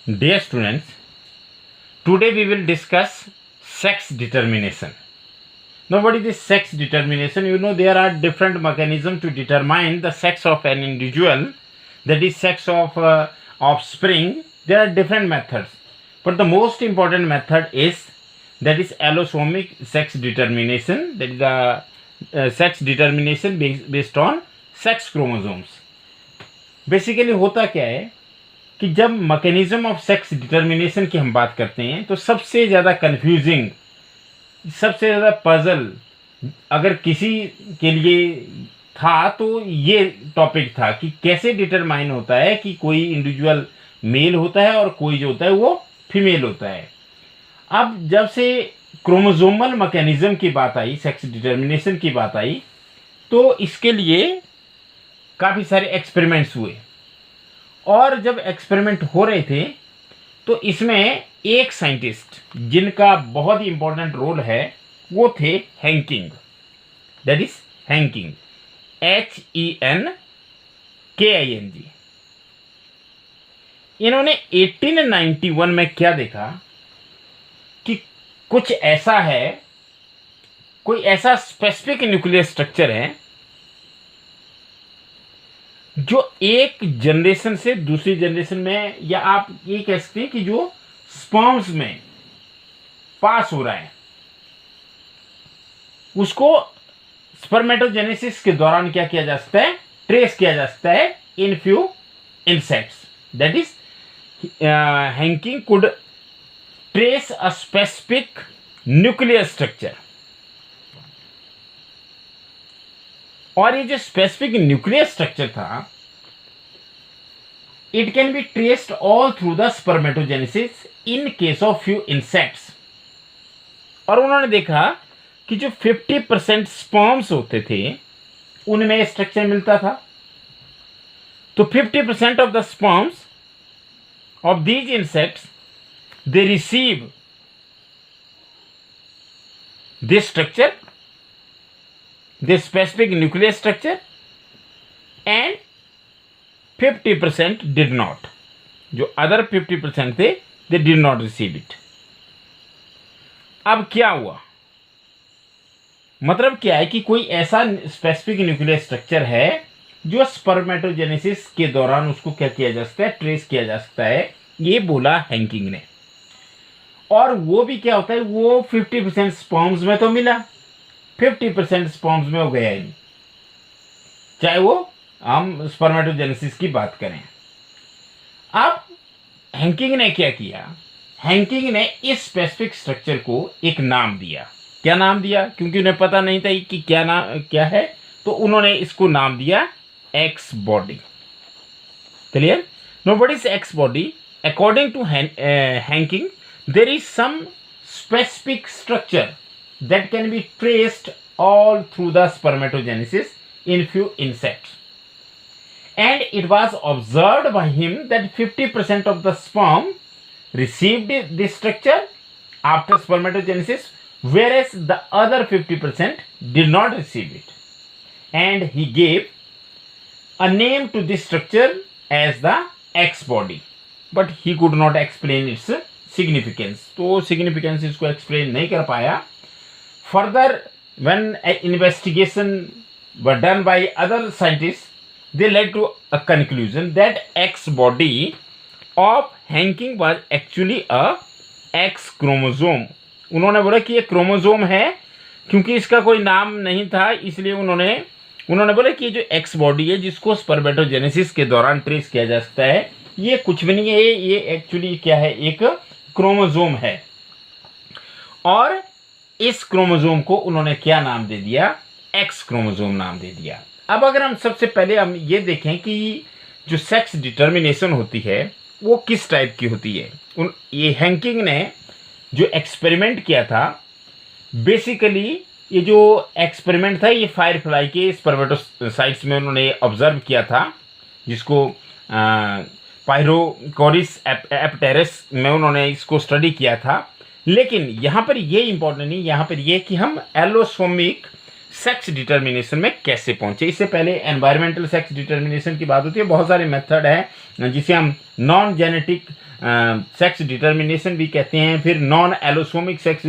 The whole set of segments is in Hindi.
Dear students, today we will discuss sex determination. Now, what is this sex determination? You know, there are different mechanisms to determine the sex of an individual, that is, sex of offspring. There are different methods, but the most important method is allosomic sex determination. That is the sex determination based on sex chromosomes. Basically होता क्या है कि जब मैकेनिज्म ऑफ सेक्स डिटर्मिनेशन की हम बात करते हैं तो सबसे ज़्यादा कंफ्यूजिंग, सबसे ज़्यादा पजल अगर किसी के लिए था तो ये टॉपिक था कि कैसे डिटरमाइन होता है कि कोई इंडिविजुअल मेल होता है और कोई जो होता है वो फीमेल होता है। अब जब से क्रोमोसोमल मैकेनिज्म की बात आई, सेक्स डिटर्मिनेशन की बात आई, तो इसके लिए काफ़ी सारे एक्सपेरिमेंट्स हुए और जब एक्सपेरिमेंट हो रहे थे तो इसमें एक साइंटिस्ट जिनका बहुत ही इंपॉर्टेंट रोल है वो थे Henking, that is Henking, HENKING। इन्होंने 1891 में क्या देखा कि कुछ ऐसा है, कोई ऐसा स्पेसिफिक न्यूक्लियर स्ट्रक्चर है जो एक जनरेशन से दूसरी जनरेशन में, या आप ये कह सकते हैं कि जो स्पर्म्स में पास हो रहा है, उसको स्पर्मेटोजेनेसिस के दौरान क्या किया जा सकता है, ट्रेस किया जा सकता है in few insects. That is Henking could trace a specific nuclear structure. और ये जो स्पेसिफिक न्यूक्लियर स्ट्रक्चर था, it can be traced all through the spermatogenesis in case of few insects. और उन्होंने देखा कि जो 50% स्पर्म्स होते थे उनमें ये स्ट्रक्चर मिलता था। तो 50% of the sperms of these insects they receive this structure, this specific nuclear structure, and 50% did not. जो other 50% थे they did not receive it. अब क्या हुआ, मतलब क्या है कि कोई ऐसा स्पेसिफिक न्यूक्लियर स्ट्रक्चर है जो स्पर्मेटोजेनेसिस के दौरान उसको क्या किया जा सकता है, ट्रेस किया जा सकता है। ये बोला हैंकिंग ने। और वो भी क्या होता है, वो 50% स्पर्म्स में तो मिला, 50% स्पर्म्स में हो गया ही नहीं, चाहे वो हम स्पर्मेटोजेनेसिस की बात करें। अब हैंकिंग ने क्या किया, हैंकिंग ने इस स्पेसिफिक स्ट्रक्चर को एक नाम दिया। क्या नाम दिया, क्योंकि उन्हें पता नहीं था कि क्या है, तो उन्होंने इसको नाम दिया X body. Clear? No, what is X body? According to Henking, there is some specific structure that can be traced all through the spermatogenesis in few insects. And it was observed by him that 50% of the sperm received this structure after spermatogenesis, whereas the other 50% did not receive it. And he gave a name to this structure as the X body, but he could not explain its significance. तो significance इसको explain नहीं कर पाया। Further, when investigation were done by other scientists, they led to a conclusion that X body of Hanking was actually a X chromosome. उन्होंने बोला कि ये क्रोमोसोम है, क्योंकि इसका कोई नाम नहीं था, इसलिए उन्होंने बोला कि ये जो X बॉडी है जिसको स्पर्मेटोजेनेसिस के दौरान ट्रेस किया जा सकता है, ये कुछ भी नहीं है, ये एक्चुअली क्या है, एक क्रोमोसोम है। और इस क्रोमोसोम को उन्होंने क्या नाम दे दिया, एक्स क्रोमोसोम नाम दे दिया। अब अगर हम सबसे पहले हम ये देखें कि जो सेक्स डिटर्मिनेशन होती है वो किस टाइप की होती है। ये हैंकिंग ने जो एक्सपेरिमेंट किया था, बेसिकली ये जो एक्सपेरिमेंट था ये फायरफ्लाई के स्पर्मेटोसाइट्स में उन्होंने ऑब्जर्व किया था, जिसको पायरोकोरिस एप्टेरस में उन्होंने इसको स्टडी किया था। लेकिन यहाँ पर ये इंपॉर्टेंट नहीं, यहाँ पर ये कि हम एलोसोमिक सेक्स डिटर्मिनेशन में कैसे पहुंचे। इससे पहले एनवायरमेंटल सेक्स डिटर्मिनेशन की बात होती है। बहुत सारे मेथड है जिसे हम नॉन जेनेटिक सेक्स डिटर्मिनेशन भी कहते हैं, फिर नॉन एलोसोमिक सेक्स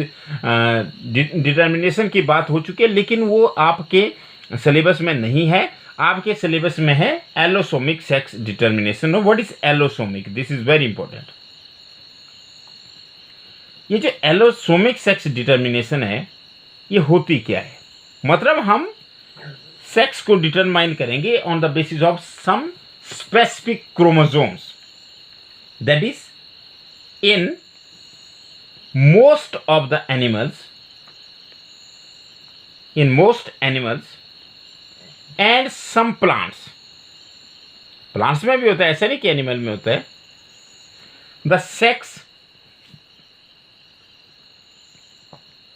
डिटर्मिनेशन की बात हो चुकी है, लेकिन वो आपके सिलेबस में नहीं है। आपके सिलेबस में है allosomic sex determination. What is allosomic, this is very important. ये जो एलोसोमिक सेक्स डिटर्मिनेशन है ये होती क्या है, मतलब हम सेक्स को डिटरमाइन करेंगे on the basis of some specific chromosomes, that is in most of the animals, in most animals and some plants. Plants में भी होता है, ऐसा नहीं कि एनिमल में होता है। The sex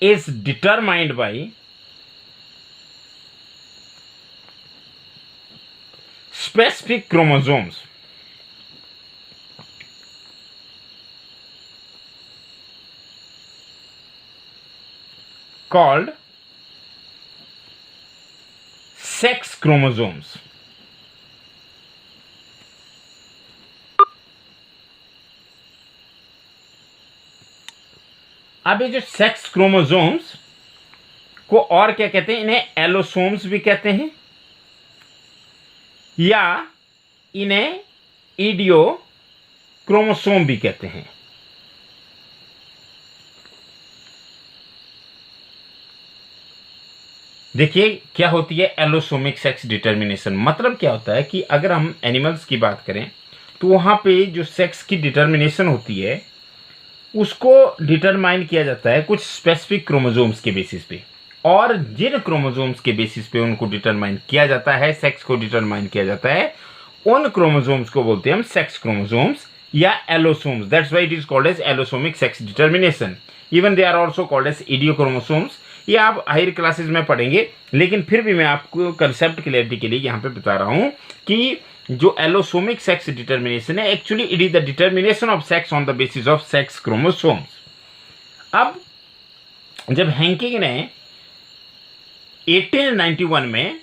is determined by specific chromosomes called sex chromosomes. अब ये जो सेक्स क्रोमोसोम्स को और क्या कहते हैं, इन्हें एलोसोम्स भी कहते हैं या इन्हें इडियो क्रोमोसोम भी कहते हैं। देखिए क्या होती है एलोसोमिक सेक्स डिटर्मिनेशन। मतलब क्या होता है कि अगर हम एनिमल्स की बात करें तो वहां पे जो सेक्स की डिटर्मिनेशन होती है उसको डिटरमाइन किया जाता है कुछ स्पेसिफिक क्रोमोसोम्स के बेसिस पे, और जिन क्रोमोसोम्स के बेसिस पे उनको डिटरमाइन किया जाता है, सेक्स को डिटरमाइन किया जाता है, उन क्रोमोसोम्स को बोलते हैं हम सेक्स क्रोमोसोम्स या allosomes. That's why it is called as allosomic sex determination. Even they are also called as idiochromosomes. ये आप हायर क्लासेस में पढ़ेंगे, लेकिन फिर भी मैं आपको कंसेप्ट क्लियरिटी के लिए यहाँ पे बता रहा हूँ कि जो एलोसोमिक सेक्स डिटर्मिनेशन है actually it is the determination of sex on the basis of sex chromosomes. अब जब हैंकिंग ने 1891 में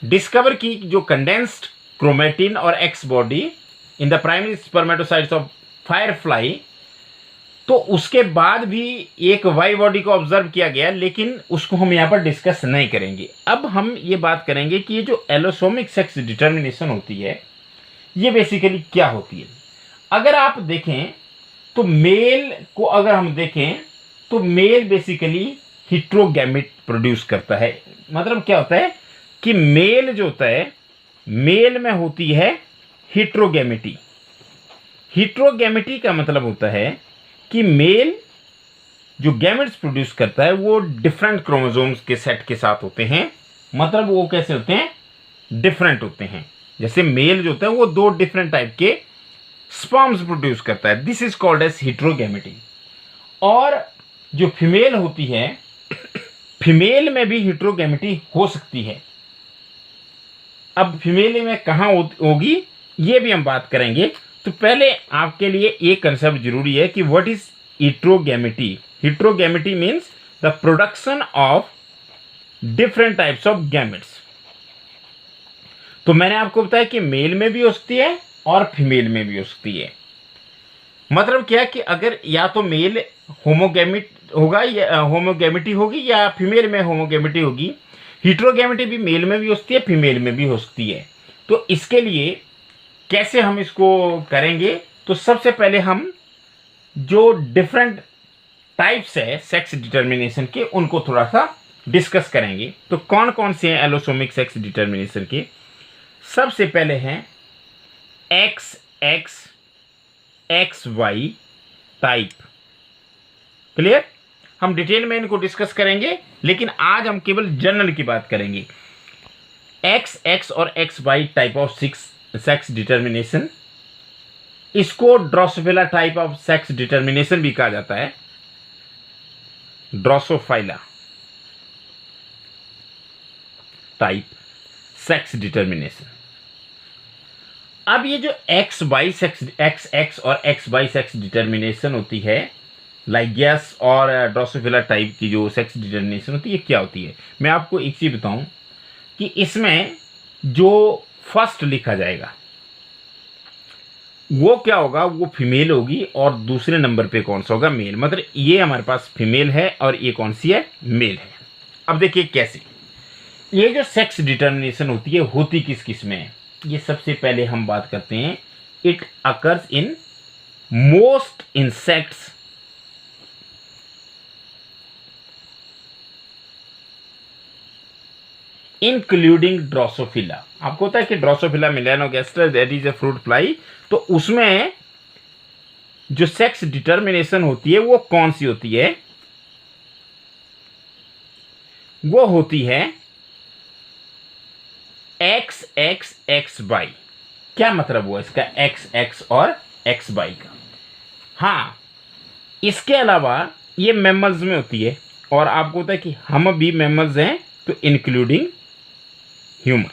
डिस्कवर की जो कंडेंस्ड क्रोमेटिन और x body in the primary spermatocytes of Firefly, तो उसके बाद भी एक वाई बॉडी को ऑब्जर्व किया गया, लेकिन उसको हम यहाँ पर डिस्कस नहीं करेंगे। अब हम ये बात करेंगे कि ये जो एलोसोमिक सेक्स डिटर्मिनेशन होती है ये बेसिकली क्या होती है। अगर आप देखें तो मेल को अगर हम देखें तो मेल बेसिकली हिट्रोगैमिट प्रोड्यूस करता है। मतलब क्या होता है कि मेल जो होता है, मेल में होती है हिट्रोगैमिटी। हिट्रोगैमिटी का मतलब होता है कि मेल जो गैमेट्स प्रोड्यूस करता है वो डिफरेंट क्रोमोसोम्स के सेट के साथ होते हैं। मतलब वो कैसे होते हैं, डिफरेंट होते हैं। जैसे मेल जो होता है वो 2 डिफरेंट टाइप के स्पर्म्स प्रोड्यूस करता है, दिस इज कॉल्ड एज हिट्रोगैमिटी। और जो फीमेल होती है, फीमेल में भी हिट्रोगैमिटी हो सकती है। अब फीमेल में कहाँ होगी ये भी हम बात करेंगे। तो पहले आपके लिए एक कंसेप्ट जरूरी है कि what is heterogamety. Heterogamety means the production of different types of gametes. तो मैंने आपको बताया कि मेल में भी हो सकती है और फीमेल में भी हो सकती है। मतलब क्या कि अगर या तो मेल होमोगैमिट होगा या होमोगैमिटी होगी या फीमेल में होमोगैमिटी होगी। हिट्रोगैमिटी भी मेल में भी हो सकती है, फीमेल में भी हो सकती है। तो इसके लिए कैसे हम इसको करेंगे, तो सबसे पहले हम जो डिफरेंट टाइप्स है सेक्स डिटर्मिनेशन के उनको थोड़ा सा डिस्कस करेंगे। तो कौन कौन से हैं एलोसोमिक सेक्स डिटर्मिनेशन के। सबसे पहले हैं XX XY टाइप। क्लियर, हम डिटेल में इनको डिस्कस करेंगे, लेकिन आज हम केवल जनरल की बात करेंगे। XX और XY type of sex determination, इसको Drosophila type of sex determination भी कहा जाता है। Drosophila type sex determination. अब ये जो XX और XY सेक्स डिटर्मिनेशन होती है लाइगेस और ड्रोसोफिला टाइप की जो सेक्स डिटर्मिनेशन होती है क्या होती है। मैं आपको एक चीज़ बताऊं कि इसमें जो फर्स्ट लिखा जाएगा वो क्या होगा, वो फीमेल होगी और दूसरे नंबर पे कौन सा होगा, मेल। मतलब ये हमारे पास फीमेल है और ये कौन सी है, मेल है। अब देखिए कैसे ये जो सेक्स डिटर्मिनेशन होती किस किस में है। ये सबसे पहले हम बात करते हैं, it occurs in most insects including Drosophila. आपको पता है कि Drosophila melanogaster that is a fruit fly, तो उसमें जो सेक्स डिटर्मिनेशन होती है वो कौन सी होती है, वो होती है एक्स एक्स एक्स बाई। क्या मतलब हुआ इसका, एक्स एक्स और एक्स बाई का। हाँ, इसके अलावा ये मैमल्स में होती है और आपको पता है कि हम भी मैमल्स हैं, तो इंक्लूडिंग ह्यूमन।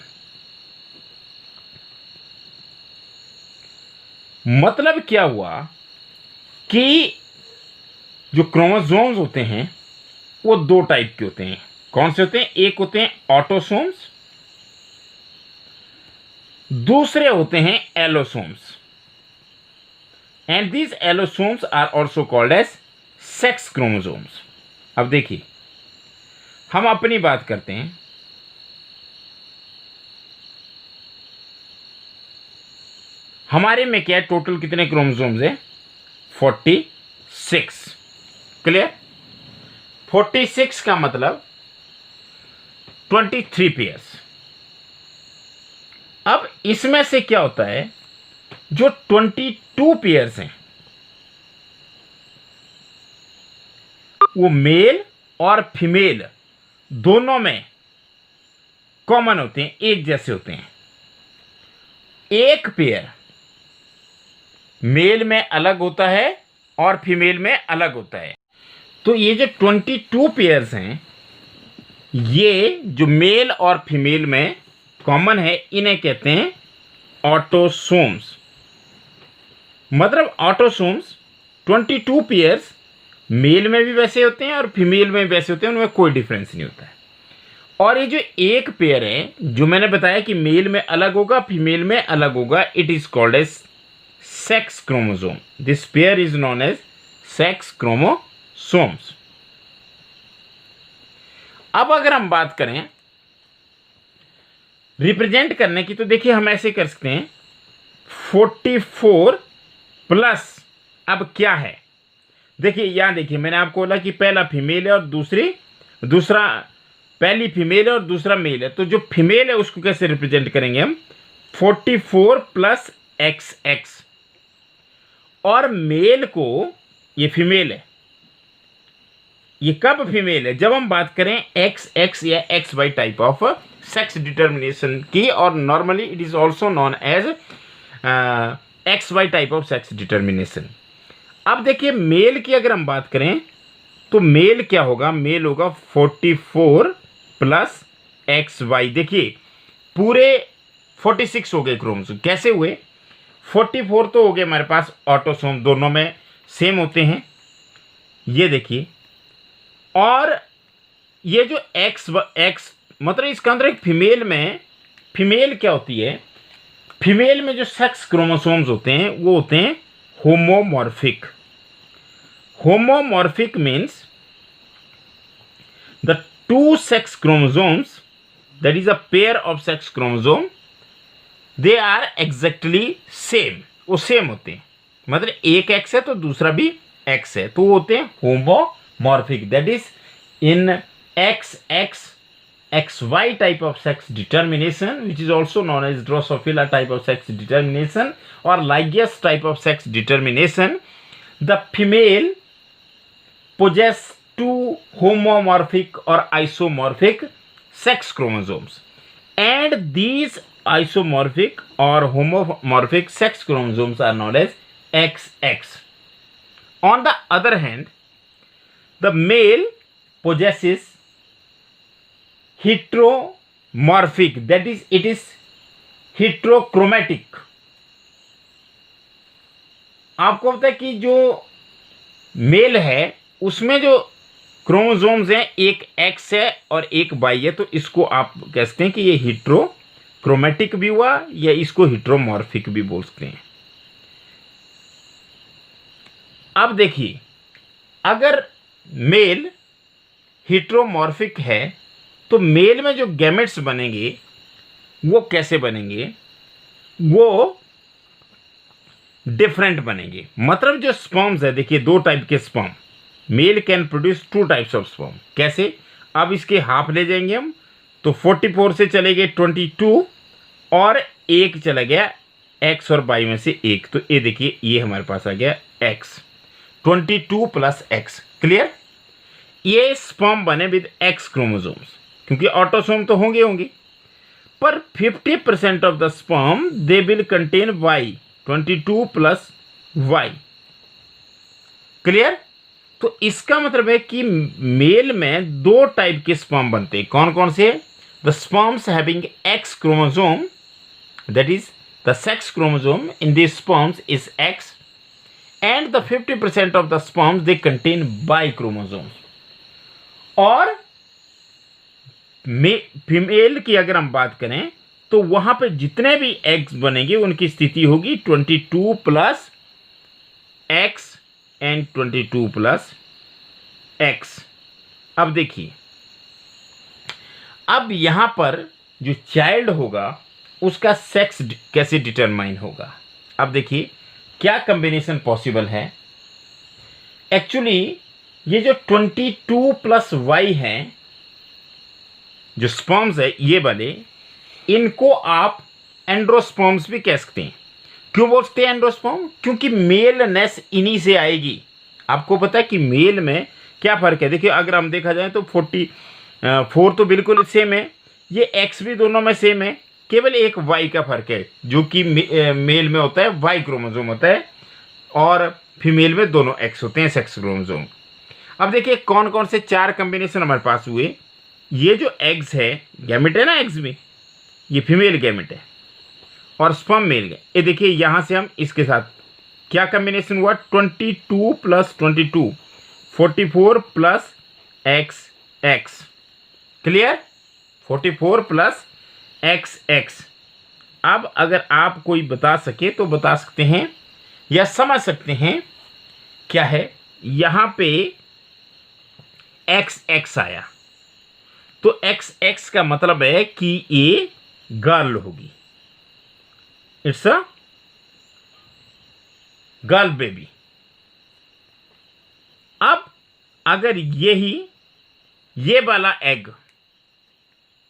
मतलब क्या हुआ कि जो क्रोमोसोम्स होते हैं वो दो टाइप के होते हैं। कौन से होते हैं, एक होते हैं ऑटोसोम्स, दूसरे होते हैं allosomes. And these allosomes are also called as sex chromosomes. अब देखिए हम अपनी बात करते हैं, हमारे में क्या है, टोटल कितने क्रोमोसोम्स है, 46। क्लियर, 46 का मतलब 23 पेयर्स। अब इसमें से क्या होता है, जो 22 पेयर्स हैं वो मेल और फीमेल दोनों में कॉमन होते हैं, एक जैसे होते हैं। एक पेयर मेल में अलग होता है और फीमेल में अलग होता है। तो ये जो 22 पेयर्स हैं, ये जो मेल और फीमेल में कॉमन है, इन्हें कहते हैं ऑटोसोम्स। मतलब ऑटोसोम्स 22 पेयर्स मेल में भी वैसे होते हैं और फीमेल में भी वैसे होते हैं, उनमें कोई डिफरेंस नहीं होता है। और ये जो एक पेयर है, जो मैंने बताया कि मेल में अलग होगा फीमेल में अलग होगा, it is called as sex chromosome. This pair is known as sex chromosomes. अब अगर हम बात करें रिप्रेजेंट करने की, तो देखिए हम ऐसे कर सकते हैं 44 प्लस, अब क्या है, देखिए यहां देखिए मैंने आपको बोला कि पहला फीमेल है और दूसरा पहली फीमेल है और दूसरा मेल है। तो जो फीमेल है उसको कैसे रिप्रेजेंट करेंगे हम, 44 प्लस एक्स एक्स। और मेल को, ये फीमेल है, ये कब फीमेल है, जब हम बात करें एक्स एक्स या X Y type of sex determination की, और normally it is also known as X Y type of sex determination. अब देखिए मेल की अगर हम बात करें तो मेल क्या होगा, मेल होगा 44 प्लस एक्स वाई। देखिए पूरे 46 हो गए क्रोमोसोम, कैसे हुए, 44 तो हो गए हमारे पास ऑटोसोम, दोनों में सेम होते हैं, ये देखिए। और ये जो एक्स एक्स मतलब इसके अंदर एक फीमेल क्या होती है, फीमेल में जो सेक्स क्रोमोसोम्स होते हैं वो होते हैं homomorphic. Homomorphic means the two sex chromosomes, that is a pair of sex chromosome, they are exactly same, वो सेम होते हैं। मतलब एक एक्स है तो दूसरा भी एक्स है, तो वो होते हैं homomorphic. That is in X X X Y type of sex determination, which is also known as Drosophila type of sex determination और Lygaeus type of sex determination, the female possess two homomorphic or isomorphic sex chromosomes, and these isomorphic or homomorphic sex chromosomes are known as XX. On the other hand, the male possesses heteromorphic, that is it is heterochromatic. आपको पता है कि जो मेल है उसमें जो क्रोमोसोम्स हैं एक एक्स है और एक वाई है, तो इसको आप कह सकते हैं कि ये हिट्रोक्रोमेटिक भी हुआ या इसको हिट्रोमॉर्फिक भी बोल सकते हैं। अब देखिए, अगर मेल हिट्रोमॉर्फिक है तो मेल में जो गैमेट्स बनेंगे वो कैसे बनेंगे, वो डिफरेंट बनेंगे। मतलब जो स्पर्म्स है, देखिए दो टाइप के sperm, mail can produce two types of sperm. कैसे? अब इसके हाफ ले जाएंगे हम, तो 44 से चले गए 22 और एक चला गया एक्स और वाई में से एक, तो ये देखिए ये हमारे पास आ गया एक्स, 22 प्लस एक्स। क्लियर? ये स्पर्म बने विद एक्स क्रोमोसोम्स, क्योंकि ऑटोसोम तो होंगे पर 50% of the sperm they will contain Y, 22 plus Y. Clear? तो इसका मतलब है कि मेल में दो टाइप के स्पर्म बनते हैं। कौन कौन से? The sperms having X chromosome, that is the sex chromosome in this sperms is X, and the 50% of the sperms they contain Y chromosomes. और फीमेल की अगर हम बात करें तो वहां पे जितने भी एग्स बनेंगे उनकी स्थिति होगी 22 plus x and 22 plus x. अब देखिए, अब यहां पर जो चाइल्ड होगा उसका सेक्स कैसे डिटरमाइन होगा। अब देखिए क्या कॉम्बिनेशन पॉसिबल है। एक्चुअली ये जो 22 प्लस वाई हैं, जो स्पर्म्स है ये वाले, इनको आप एंड्रोस्पर्म्स भी कह सकते हैं। क्यों बोलते हैं एंड्रोस्पर्म? क्योंकि मेलनेस इन्हीं से आएगी। आपको पता है कि मेल में क्या फ़र्क है। देखिए अगर हम देखा जाए तो 44 तो बिल्कुल सेम है, ये एक्स भी दोनों में सेम है, केवल एक वाई का फ़र्क है जो कि मेल में होता है वाई क्रोमोसोम होता है और फीमेल में दोनों एक्स होते हैं, सेक्स क्रोमोसोम। अब देखिए कौन कौन से चार कॉम्बिनेशन हमारे पास हुए। ये जो एग्स है, गैमेट है ना एग्स में, ये फीमेल गैमेट है और स्पर्म मेल है। ये देखिए यहाँ से हम इसके साथ क्या कॉम्बिनेशन हुआ, 22 plus 22, 44 plus x x. Clear? 44 plus x x. अब अगर आप कोई बता सके तो बता सकते हैं या समझ सकते हैं क्या है। यहाँ पे एक्स एक्स आया तो एक्स एक्स का मतलब है कि ये गर्ल होगी, इट्स अ गर्ल बेबी। अब अगर ये वाला एग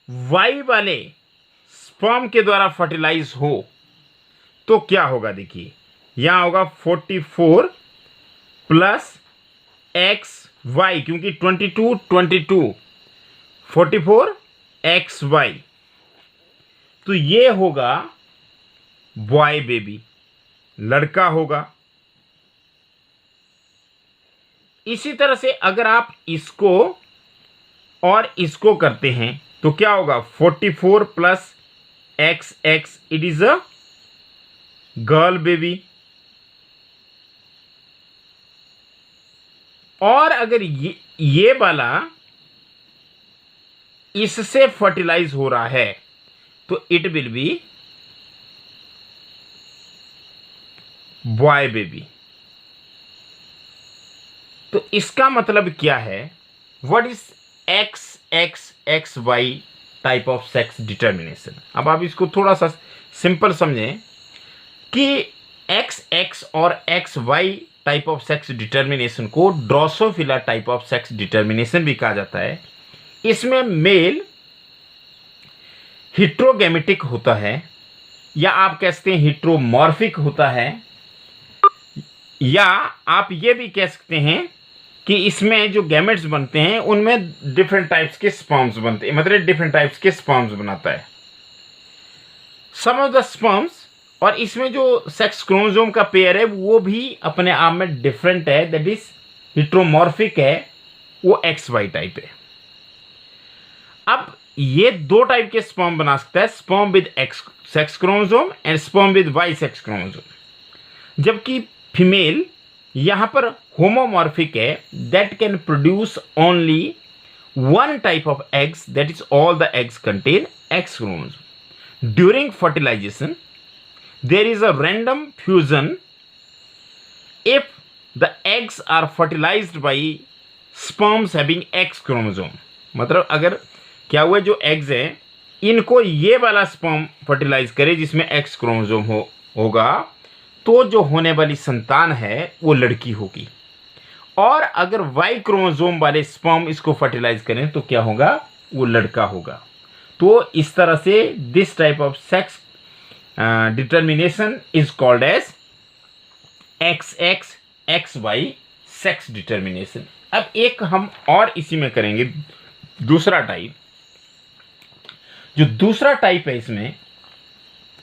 वाई वाले स्पर्म के द्वारा फर्टिलाइज हो तो क्या होगा। देखिए यहां होगा 44 प्लस एक्स वाई, क्योंकि 22 22 44 एक्स वाई, तो ये होगा बॉय बेबी, लड़का होगा। इसी तरह से अगर आप इसको और इसको करते हैं तो क्या होगा, 44 plus x x, it is a girl baby. और अगर ये वाला इससे फर्टिलाइज हो रहा है तो it will be boy baby. तो इसका मतलब क्या है, what is X X X Y type of sex determination. अब आप इसको थोड़ा सा सिंपल समझें कि एक्स एक्स और X Y type of sex determination को Drosophila type of sex determination भी कहा जाता है। इसमें मेल हिट्रोगैमेटिक होता है, या आप कह सकते हैं हिट्रोमॉर्फिक होता है, या आप ये भी कह सकते हैं कि इसमें जो गैमेट्स बनते हैं उनमें डिफरेंट टाइप्स के स्पर्म्स बनते हैं, मतलब डिफरेंट टाइप्स के स्पर्म्स बनाता है सम ऑफ द स्पर्म्स। और इसमें जो सेक्स क्रोमोसोम का पेयर है वो भी अपने आप में डिफरेंट है, दैट इज हिट्रोमॉर्फिक है, वो एक्स वाई टाइप है। अब ये दो टाइप के स्पर्म बना सकता है, sperm with X sex chromosome and sperm with Y sex chromosome. जबकि फीमेल यहां पर होमोमॉर्फिक है, that can produce only one type of eggs, that is all the eggs contain X chromosome. During fertilization there is a random fusion if the eggs are fertilized by sperms having X chromosome. मतलब अगर क्या हुआ, जो एग्स हैं इनको ये वाला स्पर्म फर्टिलाइज करे जिसमें X क्रोमोसोम होगा, तो जो होने वाली संतान है वो लड़की होगी। और अगर वाई क्रोमोसोम वाले स्पर्म इसको फर्टिलाइज करें तो क्या होगा, वो लड़का होगा। तो इस तरह से this type of sex determination is called as XXXY sex determination. अब एक हम और इसी में करेंगे दूसरा टाइप। जो दूसरा टाइप है इसमें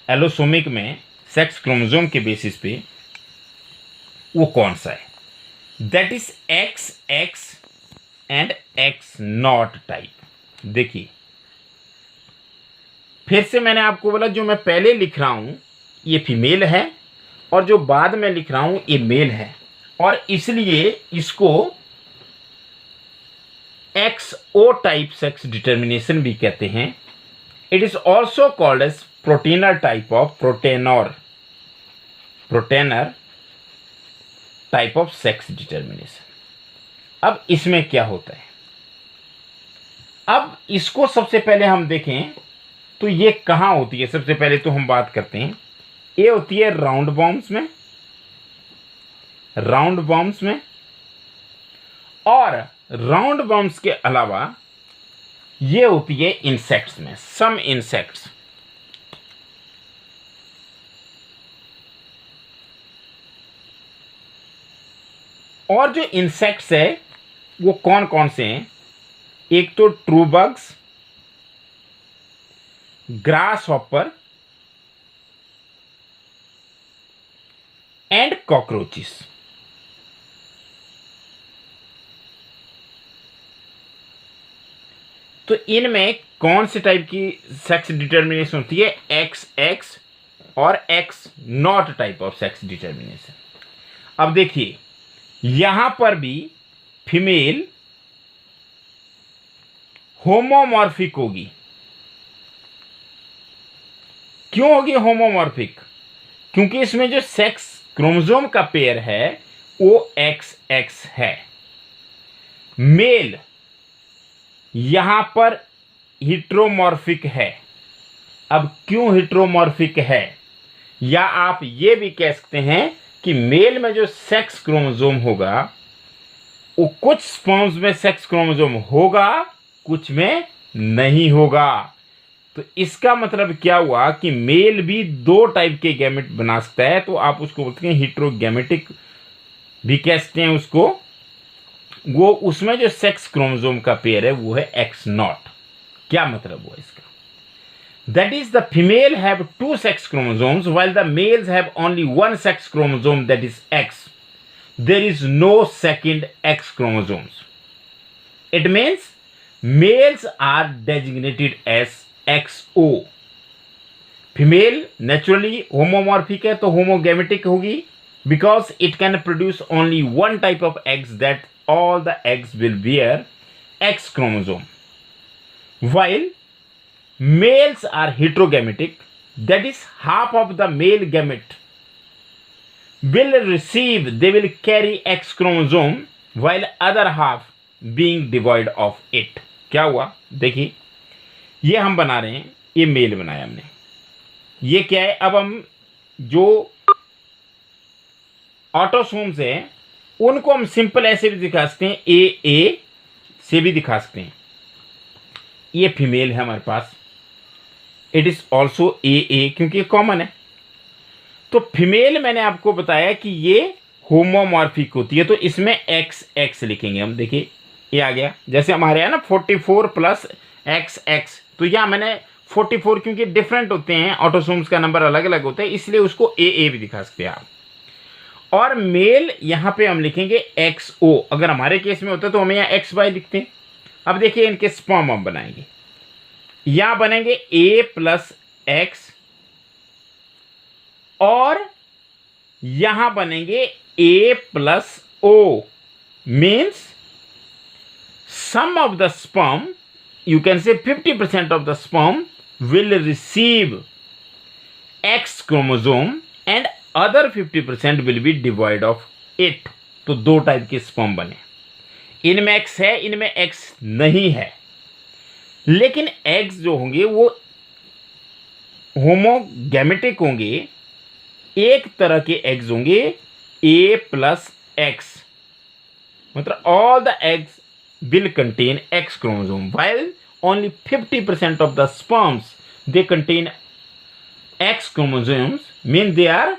एलोसोमिक में सेक्स क्रोमोसोम के बेसिस पे, वो कौन सा है? That is XX and X0 type. देखिए फिर से मैंने आपको बोला, जो मैं पहले लिख रहा हूं ये फीमेल है और जो बाद में लिख रहा हूं ये मेल है, और इसलिए इसको XO टाइप सेक्स डिटर्मिनेशन भी कहते हैं। It is also called as Protenor type of Protenor type of sex determination. अब इसमें क्या होता है, अब इसको सबसे पहले हम देखें तो ये कहाँ होती है। सबसे पहले तो हम बात करते हैं, ये होती है राउंड बॉम्ब्स में, और राउंड बॉम्ब्स के अलावा ये होती है इंसेक्ट्स में, सम इंसेक्ट्स। और जो इंसेक्ट्स है वो कौन कौन से हैं? एक तो true bugs, grass hopper and cockroaches. तो इनमें कौन से टाइप की सेक्स डिटर्मिनेशन होती है? XX और X0 type of sex determination. अब देखिए यहां पर भी फीमेल होमोमॉर्फिक होगी। क्यों होगी होमोमॉर्फिक? क्योंकि इसमें जो सेक्स क्रोमोसोम का पेयर है वो XX है। मेल यहां पर हिट्रोमॉर्फिक है। अब क्यों हिट्रोमॉर्फिक है? या आप ये भी कह सकते हैं कि मेल में जो सेक्स क्रोमोसोम होगा वो कुछ स्पर्म्स में सेक्स क्रोमोसोम होगा, कुछ में नहीं होगा। तो इसका मतलब क्या हुआ कि मेल भी दो टाइप के गैमेट बना सकता है। तो आप उसको बोलते हैं हिट्रोगैमेटिक भी कह सकते हैं उसको। वो उसमें जो सेक्स क्रोमोसोम का पेयर है वो है X0। क्या मतलब हुआ इसका? That is, the female have two sex chromosomes while the males have only one sex chromosome, that is X. There is no second X chromosomes. It means males are designated as XO. Female naturally homomorphic है तो homogamitic होगी, because it can produce only one type of eggs, that all the eggs will bear X chromosome. While males are heterogamitic, that is half of the male gamete will receive, they will carry X chromosome while other half being devoid of it. क्या हुआ? देखिए ये हम बना रहे हैं, ये मेल बनाया हमने, ये क्या है? अब हम जो ऑटोसोम्स हैं उनको हम सिंपल ऐसे भी दिखा सकते हैं, AA से भी दिखा सकते हैं। ये फीमेल है हमारे पास, इट इज ऑल्सो AA क्योंकि कॉमन है। तो फीमेल मैंने आपको बताया कि ये होमोमॉर्फिक होती है, तो इसमें XX लिखेंगे हम। देखिए ये आ गया, जैसे हमारे यहाँ ना 44 प्लस XX, तो यहाँ मैंने 44 क्योंकि डिफरेंट होते हैं, ऑटोसोम्स का नंबर अलग अलग होता है, इसलिए उसको AA भी दिखा सकते हैं आप। और मेल यहाँ पे हम लिखेंगे XO। अगर हमारे केस में होता है तो हम यहाँ XY लिखते हैं। अब देखिए इनके स्पर्म हम बनाएंगे, यहां बनेंगे A प्लस X और यहां बनेंगे A plus O, means some of the sperm, you can say 50% of the sperm will receive X chromosome and other 50% will be devoid of it. तो दो टाइप के स्पर्म बने, इनमें X है, इनमें X नहीं है, लेकिन एग्स जो होंगे वो होमोगैमेटिक होंगे, एक तरह के एग्स होंगे A प्लस X, मतलब all the eggs will contain X chromosome, while only 50% of the sperms they contain X chromosomes, mean they are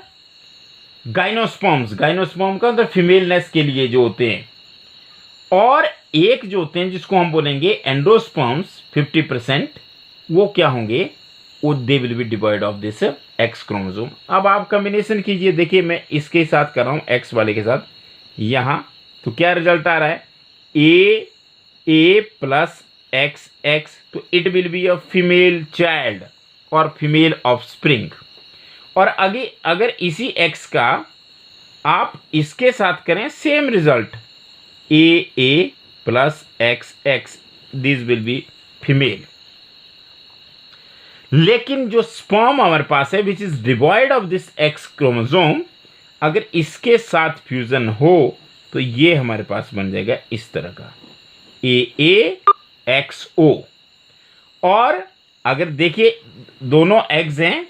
gynosperms. gynosperm का मतलब फीमेलनेस के लिए जो होते हैं, और एक जो होते हैं जिसको हम बोलेंगे एंडोस्पर्म्स 50%, वो क्या होंगे, वो they will be divide of this X chromosome. अब आप कॉम्बिनेशन कीजिए, देखिए मैं इसके साथ कर रहा हूँ X वाले के साथ यहाँ, तो क्या रिजल्ट आ रहा है, A प्लस XX, तो it will be a female child और फीमेल ऑफस्प्रिंग। और अगर इसी X का आप इसके साथ करें, same result, A plus XX, this will be female. लेकिन जो स्पर्म हमारे पास है which is devoid of this X chromosome, अगर इसके साथ फ्यूजन हो तो ये हमारे पास बन जाएगा इस तरह का AAXO। और अगर देखिए दोनों एग्स हैं,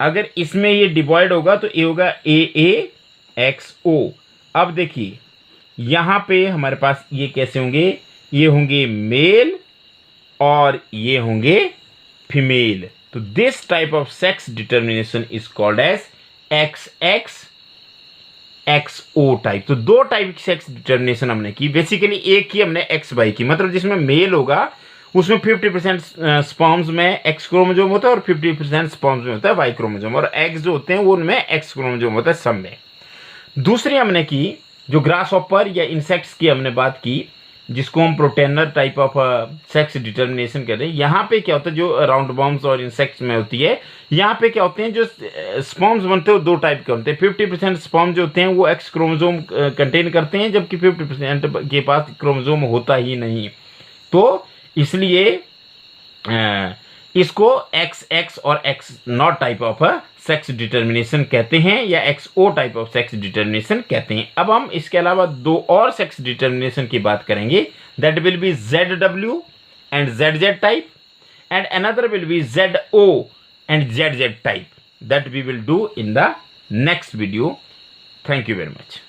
अगर इसमें ये डिवॉइड होगा तो ये होगा AAXO। अब देखिए यहाँ पे हमारे पास ये कैसे होंगे, ये होंगे मेल और ये होंगे फीमेल। तो this type of sex determination is called as XX XO type. तो दो टाइप की सेक्स डिटर्मिनेशन हमने की, बेसिकली एक ही हमने XY की, मतलब जिसमें मेल होगा उसमें 50% स्पर्म्स में X क्रोमोसोम होता है और 50% स्पर्म्स में होता है Y क्रोमोसोम, और एग्स जो होते हैं वो उनमें X क्रोमोसोम होता है सब में। दूसरी हमने की जो ग्रास ऑपर या इंसेक्ट्स की हमने बात की, जिसको हम प्रोटेनर टाइप ऑफ सेक्स डिटर्मिनेशन कहते हैं। यहाँ पे क्या होता है, जो राउंड बॉम्ब्स और इंसेक्ट्स में होती है, यहाँ पे क्या होते हैं, जो स्पर्म्स बनते हैं वो दो टाइप के होते हैं। 50% स्पर्म जो होते हैं वो X क्रोमोसोम कंटेन करते हैं, जबकि 50% के पास क्रोमोसोम होता ही नहीं। तो इसलिए इसको XX और X0 type of sex determination कहते हैं, या XO type of sex determination कहते हैं। अब हम इसके अलावा दो और सेक्स डिटर्मिनेशन की बात करेंगे, that will be ZW and ZZ type, and another will be ZO and ZZ type, that we will do in the next video. Thank you very much.